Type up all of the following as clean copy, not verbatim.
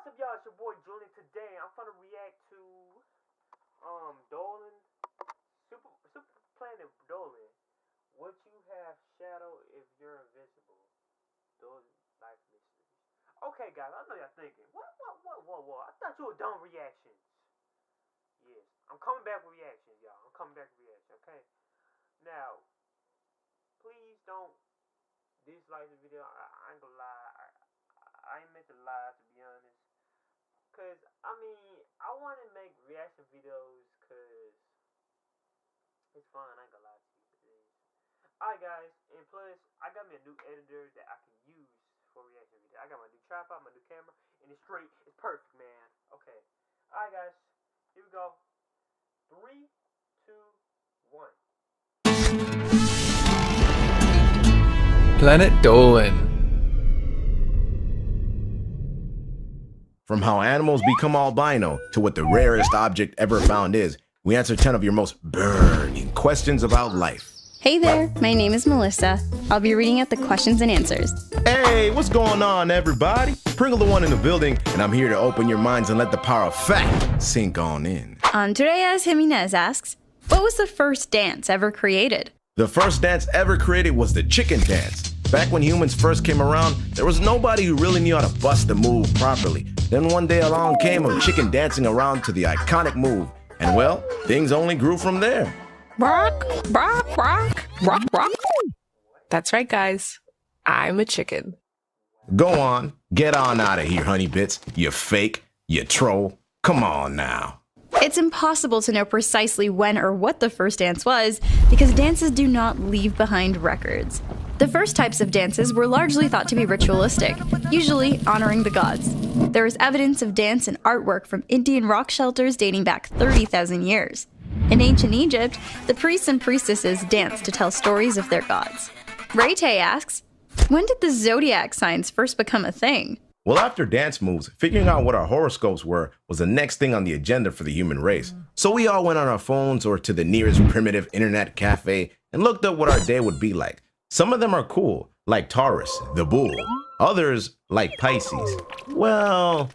What's up, y'all? It's your boy Julian. Today I'm gonna react to Dolan, Super Planet Dolan. Would you have shadow if you're invisible? Dolan life mysteries. Okay, guys, I know y'all thinking, what? I thought you were done reactions. Yes, I'm coming back with reactions, y'all. I'm coming back with reactions. Okay. Now, please don't dislike the video. I ain't gonna lie. I ain't meant to lie, to be honest. Cause I mean, I want to make reaction videos cause it's fun. I ain't gonna lie to you. It is. Alright, guys, and plus I got me a new editor that I can use for reaction videos. I got my new tripod, my new camera, and it's straight. It's perfect, man. Okay. Alright, guys, here we go. 3, 2, 1. Planet Dolan. From how animals become albino to what the rarest object ever found is, we answer 10 of your most burning questions about life. Hey there, my name is Melissa. I'll be reading out the questions and answers. Hey, what's going on, everybody? Pringle the one in the building, and I'm here to open your minds and let the power of fact sink on in. Andreas Jimenez asks, what was the first dance ever created? The first dance ever created was the chicken dance. Back when humans first came around, there was nobody who really knew how to bust the move properly. Then one day along came a chicken dancing around to the iconic move. And well, things only grew from there. Rock, rock, rock, rock, rock. That's right, guys. I'm a chicken. Go on, get on out of here, honey bits. You fake, you troll. Come on now. It's impossible to know precisely when or what the first dance was because dances do not leave behind records. The first types of dances were largely thought to be ritualistic, usually honoring the gods. There is evidence of dance and artwork from Indian rock shelters dating back 30,000 years. In ancient Egypt, the priests and priestesses danced to tell stories of their gods. Ray-Tay asks, when did the zodiac signs first become a thing? Well, after dance moves, figuring out what our horoscopes were was the next thing on the agenda for the human race. So we all went on our phones or to the nearest primitive internet cafe and looked up what our day would be like. Some of them are cool, like Taurus, the bull. Others, like Pisces. Well,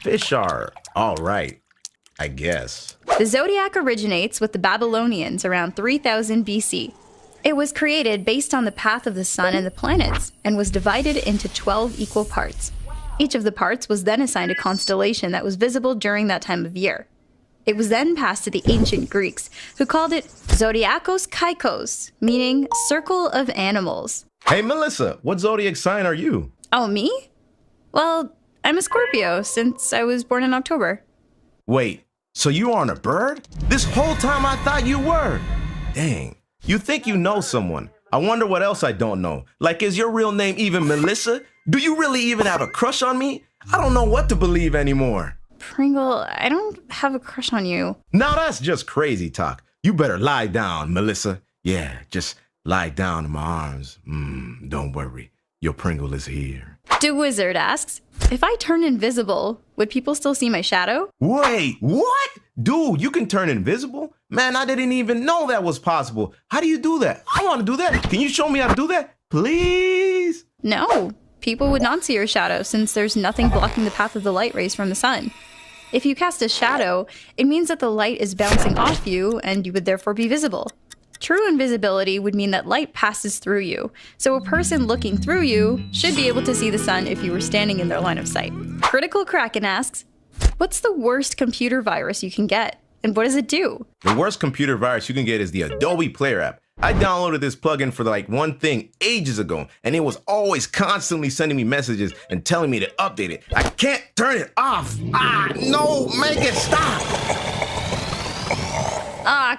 fish are all right, I guess. The zodiac originates with the Babylonians around 3000 BC. It was created based on the path of the sun and the planets and was divided into 12 equal parts. Each of the parts was then assigned a constellation that was visible during that time of year. It was then passed to the ancient Greeks, who called it Zodiakos Kaikos, meaning circle of animals. Hey Melissa, what zodiac sign are you? Oh, me? Well, I'm a Scorpio since I was born in October. Wait, so you aren't a bird? This whole time I thought you were. Dang, you think you know someone. I wonder what else I don't know. Like, is your real name even Melissa? Do you really even have a crush on me? I don't know what to believe anymore. Pringle, I don't have a crush on you. Now that's just crazy talk. You better lie down, Melissa. Yeah, just lie down in my arms. Don't worry, your Pringle is here. The Wizard asks, if I turn invisible, would people still see my shadow? Wait, what? Dude, you can turn invisible? Man, I didn't even know that was possible. How do you do that? I want to do that. Can you show me how to do that? Please? No, people would not see your shadow since there's nothing blocking the path of the light rays from the sun. If you cast a shadow, it means that the light is bouncing off you and you would therefore be visible. True invisibility would mean that light passes through you, so a person looking through you should be able to see the sun if you were standing in their line of sight. Critical Kraken asks, what's the worst computer virus you can get, and what does it do? The worst computer virus you can get is the Adobe Player app. I downloaded this plugin for like one thing ages ago, and it was always constantly sending me messages and telling me to update it. I can't turn it off. No, make it stop.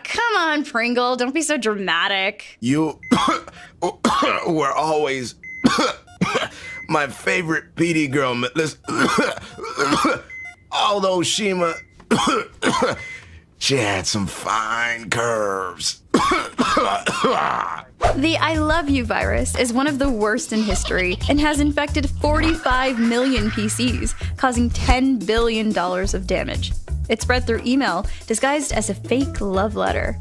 Come on, Pringle, don't be so dramatic. You were always my favorite PD girl, although Shima, she had some fine curves. The I Love You virus is one of the worst in history and has infected 45 million PCs, causing $10 billion of damage. It spread through email, disguised as a fake love letter.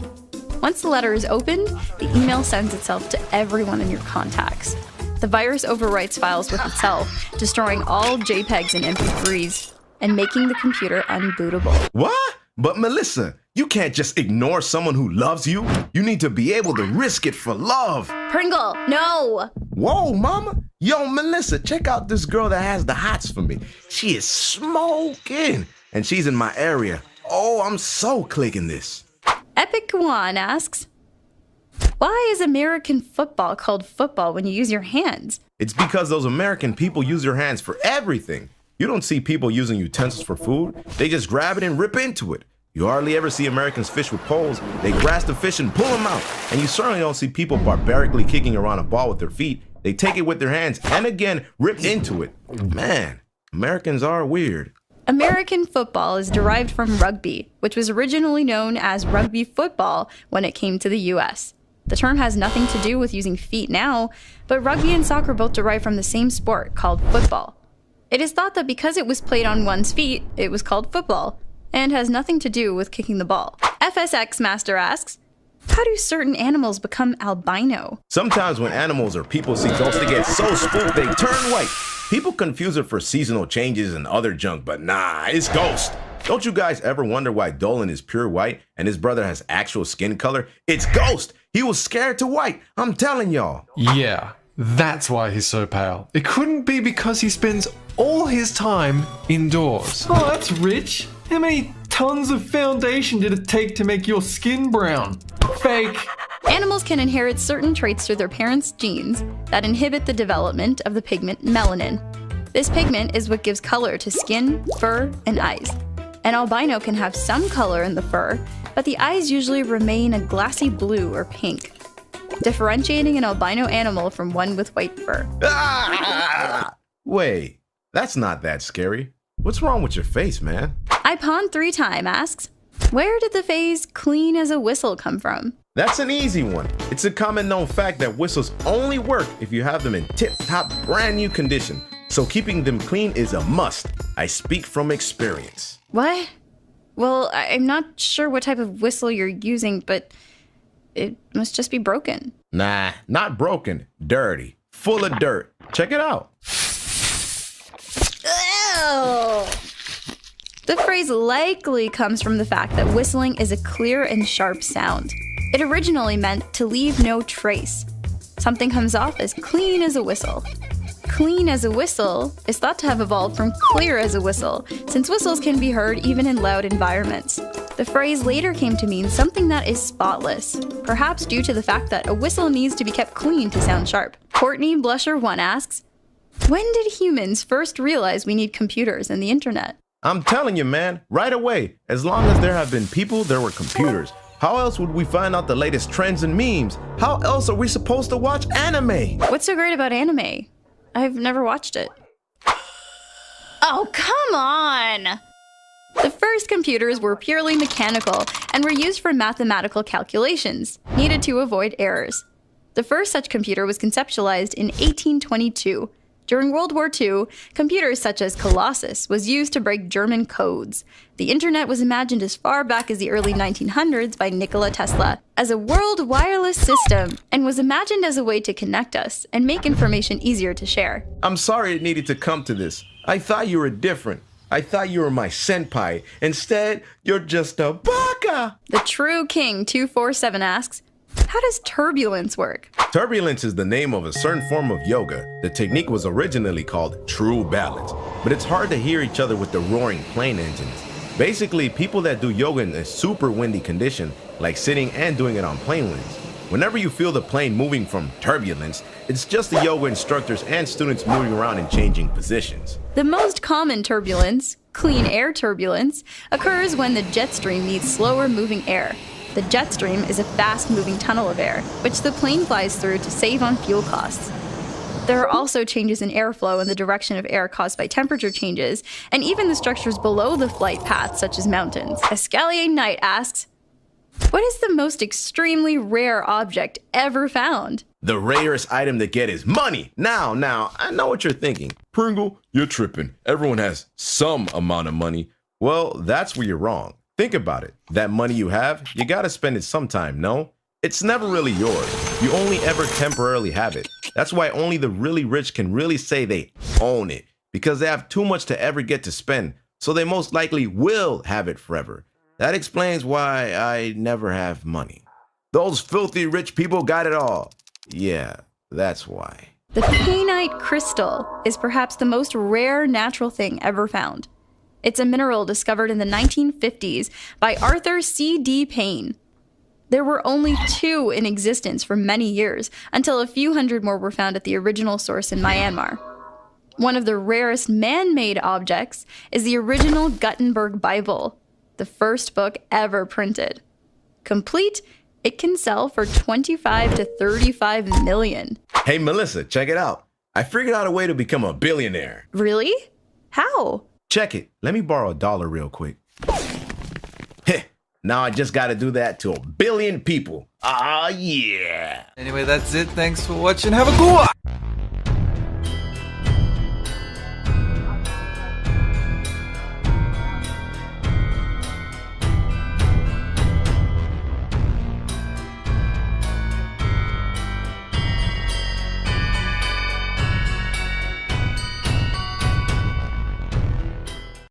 Once the letter is opened, the email sends itself to everyone in your contacts. The virus overwrites files with itself, destroying all JPEGs and MP3s. and making the computer unbootable. What? But Melissa, you can't just ignore someone who loves you. You need to be able to risk it for love. Pringle, no! Whoa, mama. Yo, Melissa, check out this girl that has the hots for me. She is smoking, and she's in my area. Oh, I'm so clicking this. Epic One asks, why is American football called football when you use your hands? It's because those American people use their hands for everything. You don't see people using utensils for food. They just grab it and rip into it. You hardly ever see Americans fish with poles. They grasp the fish and pull them out. And you certainly don't see people barbarically kicking around a ball with their feet. They take it with their hands and again rip into it. Man, Americans are weird. American football is derived from rugby, which was originally known as rugby football when it came to the US. The term has nothing to do with using feet now, but rugby and soccer both derive from the same sport called football. It is thought that because it was played on one's feet, it was called football, and has nothing to do with kicking the ball. FSX Master asks, how do certain animals become albino? Sometimes when animals or people see ghosts, they get so spooked they turn white. People confuse it for seasonal changes and other junk, but nah, it's ghost. Don't you guys ever wonder why Dolan is pure white and his brother has actual skin color? It's ghost. He was scared to white. I'm telling y'all. Yeah, that's why he's so pale. It couldn't be because he spends all his time indoors. Oh, that's rich. How many tons of foundation did it take to make your skin brown? Fake. Animals can inherit certain traits through their parents' genes that inhibit the development of the pigment melanin. This pigment is what gives color to skin, fur, and eyes. An albino can have some color in the fur, but the eyes usually remain a glassy blue or pink, differentiating an albino animal from one with white fur. Ah! Wait, that's not that scary. What's wrong with your face, man? iPon3Time asks, where did the phrase clean as a whistle come from? That's an easy one. It's a common known fact that whistles only work if you have them in tip-top brand new condition. So keeping them clean is a must. I speak from experience. What? Well, I'm not sure what type of whistle you're using, but it must just be broken. Nah, not broken. Dirty. Full of dirt. Check it out. Ew. The phrase likely comes from the fact that whistling is a clear and sharp sound. It originally meant to leave no trace. Something comes off as clean as a whistle. Clean as a whistle is thought to have evolved from clear as a whistle, since whistles can be heard even in loud environments. The phrase later came to mean something that is spotless, perhaps due to the fact that a whistle needs to be kept clean to sound sharp. Courtney Blusher1 asks, when did humans first realize we need computers and the internet? I'm telling you, man, right away. As long as there have been people, there were computers. How else would we find out the latest trends and memes? How else are we supposed to watch anime? What's so great about anime? I've never watched it. Oh, come on! The first computers were purely mechanical and were used for mathematical calculations, needed to avoid errors. The first such computer was conceptualized in 1822. During World War II, computers such as Colossus was used to break German codes. The internet was imagined as far back as the early 1900s by Nikola Tesla as a world wireless system and was imagined as a way to connect us and make information easier to share. I'm sorry it needed to come to this. I thought you were different. I thought you were my senpai. Instead, you're just a baka. The True King 247 asks, how does turbulence work? Turbulence is the name of a certain form of yoga. The technique was originally called true balance, but it's hard to hear each other with the roaring plane engines. Basically, people that do yoga in a super windy condition, like sitting and doing it on plane winds. Whenever you feel the plane moving from turbulence, it's just the yoga instructors and students moving around and changing positions. The most common turbulence, clean air turbulence, occurs when the jet stream meets slower moving air. The jet stream is a fast-moving tunnel of air, which the plane flies through to save on fuel costs. There are also changes in airflow in the direction of air caused by temperature changes, and even the structures below the flight path, such as mountains. Escalier Knight asks, what is the most extremely rare object ever found? The rarest item to get is money. Now, I know what you're thinking. Pringle, you're tripping. Everyone has some amount of money. Well, that's where you're wrong. Think about it. That money you have, you gotta spend it sometime, no? It's never really yours. You only ever temporarily have it. That's why only the really rich can really say they own it, because they have too much to ever get to spend. so they most likely will have it forever. That explains why I never have money. Those filthy rich people got it all. Yeah, that's why. The painite crystal is perhaps the most rare natural thing ever found. It's a mineral discovered in the 1950s by Arthur C.D. Payne. There were only 2 in existence for many years, until a few hundred more were found at the original source in Myanmar. One of the rarest man-made objects is the original Gutenberg Bible, the first book ever printed. Complete, it can sell for 25 to 35 million. Hey, Melissa, check it out. I figured out a way to become a billionaire. Really? How? Check it. Let me borrow $1 real quick. Heh. Now I just gotta do that to 1 billion people. Ah, yeah. Anyway, that's it. Thanks for watching. Have a good one.